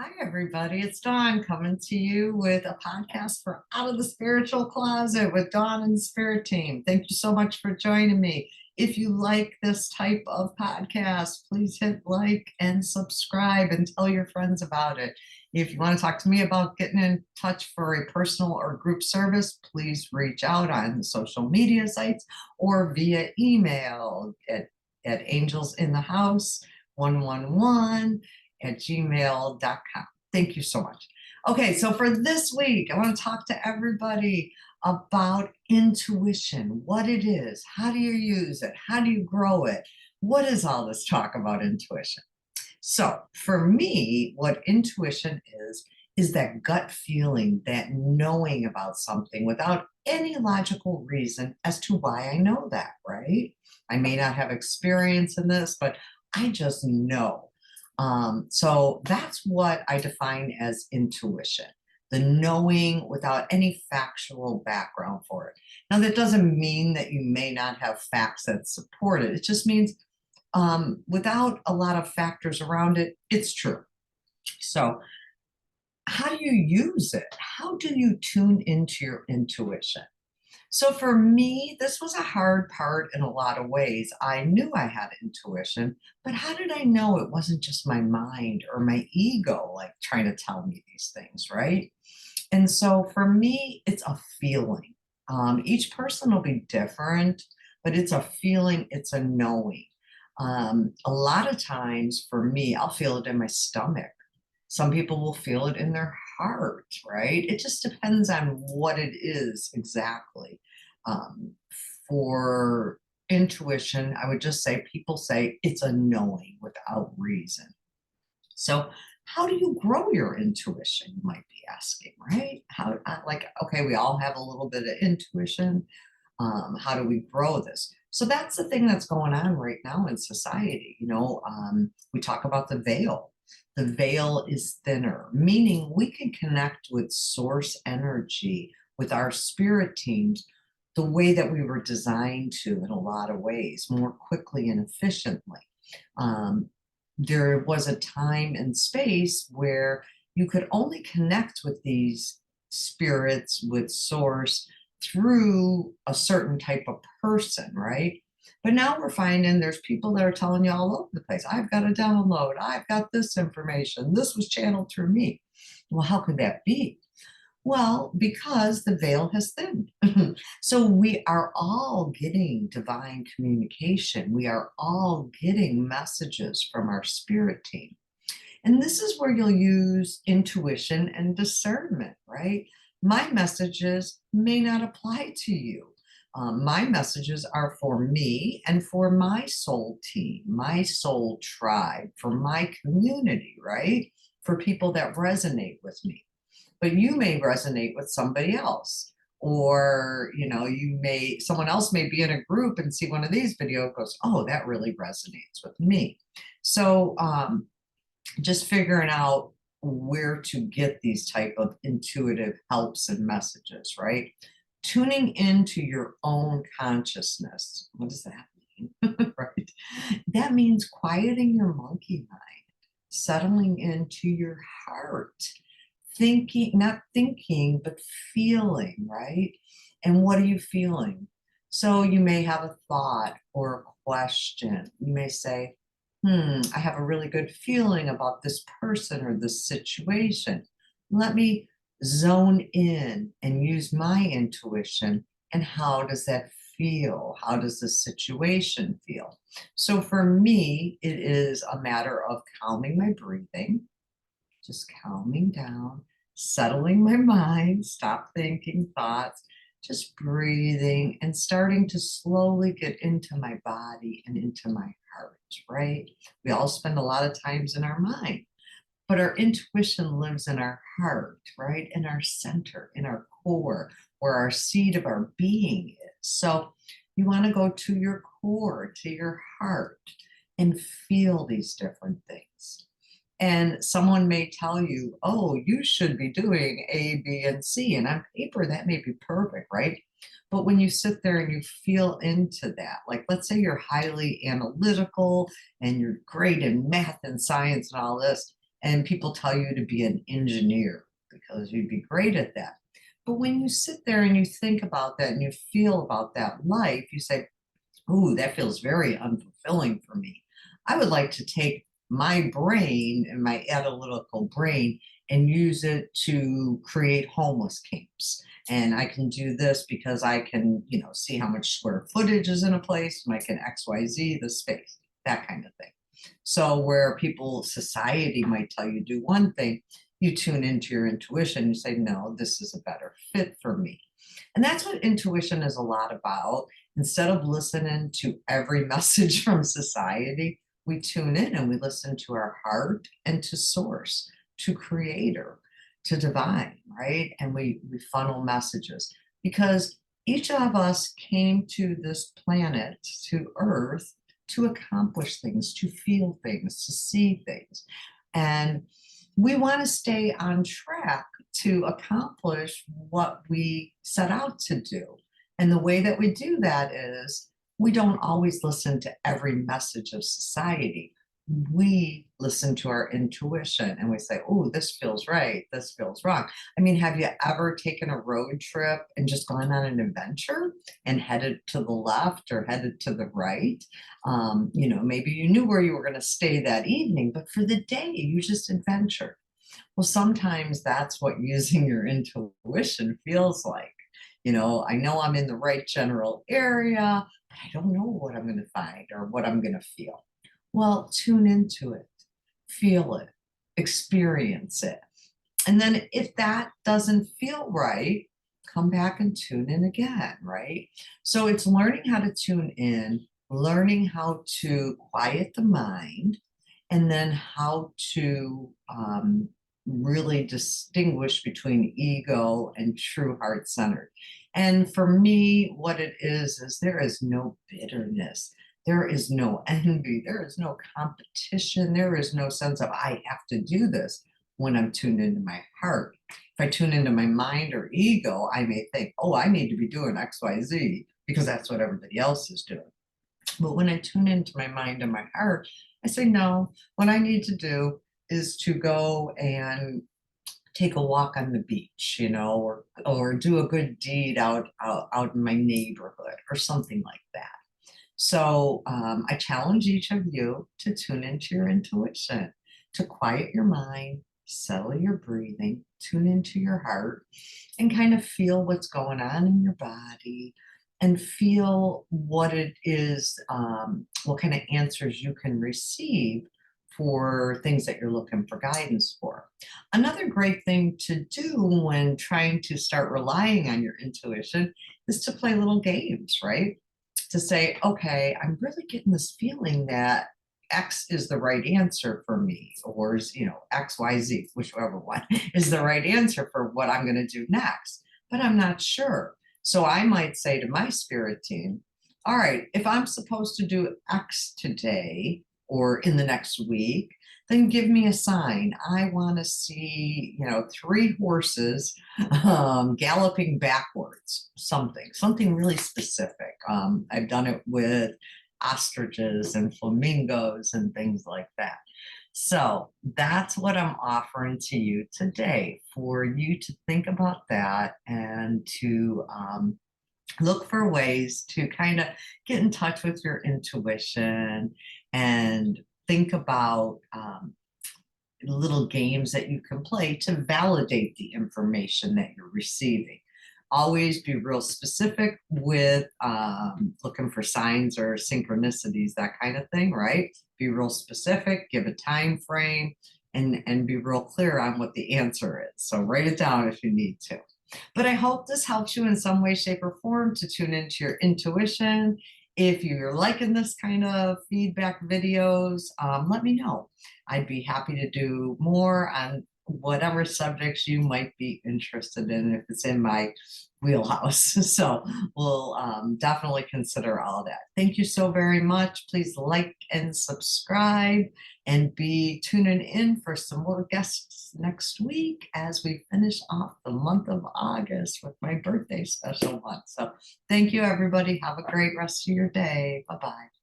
Hi, everybody. It's Dawn coming to you with a podcast for Out of the Spiritual Closet with Dawn and the Spirit Team. Thank you so much for joining me. If you like this type of podcast, please hit like and subscribe and tell your friends about it. If you want to talk to me about getting in touch for a personal or group service, please reach out on the social media sites or via email at angelsinthehouse111 at gmail.com. Thank you so much. Okay, so for this week, I want to talk to everybody about intuition, what it is, how do you use it, how do you grow it, what is all this talk about intuition? So for me, what intuition is that gut feeling, that knowing about something without any logical reason as to why I know that, right? I may not have experience in this, but I just know. So that's what I define as intuition, the knowing without any factual background for it. Now, that doesn't mean that you may not have facts that support it. It just means without a lot of factors around it, it's true. So, how do you use it? How do you tune into your intuition? So for me, this was a hard part in a lot of ways. I knew I had intuition, but how did I know it wasn't just my mind or my ego like trying to tell me these things, right? And so for me, it's a feeling. Each person will be different, but it's a feeling, it's a knowing. A lot of times for me, I'll feel it in my stomach. Some people will feel it in their heart, right? It just depends on what it is exactly. Um, for intuition, I would just say people say it's a knowing without reason. So, how do you grow your intuition? You might be asking, right? Okay, we all have a little bit of intuition. How do we grow this? So that's the thing that's going on right now in society. We talk about the veil. The veil is thinner, meaning we can connect with source energy, with our spirit teams, the way that we were designed to in a lot of ways, more quickly and efficiently. Um, there was a time and space where you could only connect with these spirits, with source, through a certain type of person, right? But now we're finding there's people that are telling you all over the place, I've got a download, I've got this information, this was channeled through me. Well, how could that be? Well, because the veil has thinned. So we are all getting divine communication. We are all getting messages from our spirit team. And this is where you'll use intuition and discernment, right? My messages may not apply to you. My messages are for me and for my soul team, my soul tribe, for my community, right? For people that resonate with me. But you may resonate with somebody else. Or, someone else may be in a group and see one of these videos, goes, oh, that really resonates with me. So, just figuring out where to get these type of intuitive helps and messages, right? Tuning into your own consciousness. What does that mean? Right? That means quieting your monkey mind, settling into your heart, thinking, not thinking, but feeling, right? And what are you feeling? So you may have a thought or a question. You may say, I have a really good feeling about this person or this situation. Let me zone in and use my intuition. And how does that feel? How does the situation feel? So for me, it is a matter of calming my breathing, just calming down, settling my mind, stop thinking thoughts, just breathing and starting to slowly get into my body and into my heart, right? We all spend a lot of times in our mind, but our intuition lives in our heart, right? In our center, in our core, where our seed of our being is. So you want to go to your core, to your heart, and feel these different things. And someone may tell you, oh, you should be doing A, B, and C. And on paper, that may be perfect, right? But when you sit there and you feel into that, like let's say you're highly analytical and you're great in math and science and all this, And people tell you to be an engineer because you'd be great at that. But when you sit there and you think about that and you feel about that life, you say, ooh, that feels very unfulfilling for me. I would like to take my brain and my analytical brain and use it to create homeless camps. And I can do this because I can, see how much square footage is in a place, and I can XYZ the space, that kind of thing. So where people, society might tell you do one thing, you tune into your intuition, you say, no, this is a better fit for me. And that's what intuition is a lot about. Instead of listening to every message from society, we tune in and we listen to our heart and to source, to creator, to divine, right? And we funnel messages because each of us came to this planet, to Earth, to accomplish things, to feel things, to see things. And we want to stay on track to accomplish what we set out to do. And the way that we do that is we don't always listen to every message of society. We listen to our intuition and we say, oh, this feels right, this feels wrong. I mean, have you ever taken a road trip and just gone on an adventure and headed to the left or headed to the right? Maybe you knew where you were going to stay that evening, but for the day, you just adventured. Well, sometimes that's what using your intuition feels like. I know I'm in the right general area, but I don't know what I'm going to find or what I'm going to feel. Well, tune into it, feel it, experience it. And then if that doesn't feel right, come back and tune in again, right? So it's learning how to tune in, learning how to quiet the mind, and then how to really distinguish between ego and true heart centered. And for me, what it is there is no bitterness. There is no envy. There is no competition. There is no sense of I have to do this when I'm tuned into my heart. If I tune into my mind or ego, I may think, oh, I need to be doing XYZ because that's what everybody else is doing. But when I tune into my mind and my heart, I say, no, what I need to do is to go and take a walk on the beach, or do a good deed out in my neighborhood or something like that. So I challenge each of you to tune into your intuition, to quiet your mind, settle your breathing, tune into your heart, and kind of feel what's going on in your body and feel what it is, what kind of answers you can receive for things that you're looking for guidance for. Another great thing to do when trying to start relying on your intuition is to play little games, right? To say, okay, I'm really getting this feeling that X is the right answer for me, or is, X, Y, Z, whichever one is the right answer for what I'm going to do next, but I'm not sure. So I might say to my spirit team, all right, if I'm supposed to do X today or in the next week, then give me a sign. I want to see, 3 horses galloping backwards, something really specific. I've done it with ostriches and flamingos and things like that. So that's what I'm offering to you today, for you to think about that and to look for ways to kind of get in touch with your intuition and think about little games that you can play to validate the information that you're receiving. Always be real specific with looking for signs or synchronicities, that kind of thing, right? Be real specific, give a time frame, and be real clear on what the answer is. So write it down if you need to. But I hope this helps you in some way, shape, or form to tune into your intuition. If you're liking this kind of feedback videos, let me know. I'd be happy to do more on whatever subjects you might be interested in if it's in my wheelhouse. So we'll definitely consider all of that. Thank you so very much. Please like and subscribe and be tuning in for some more guests next week as we finish off the month of August with my birthday special month. So thank you, everybody. Have a great rest of your day. Bye-bye.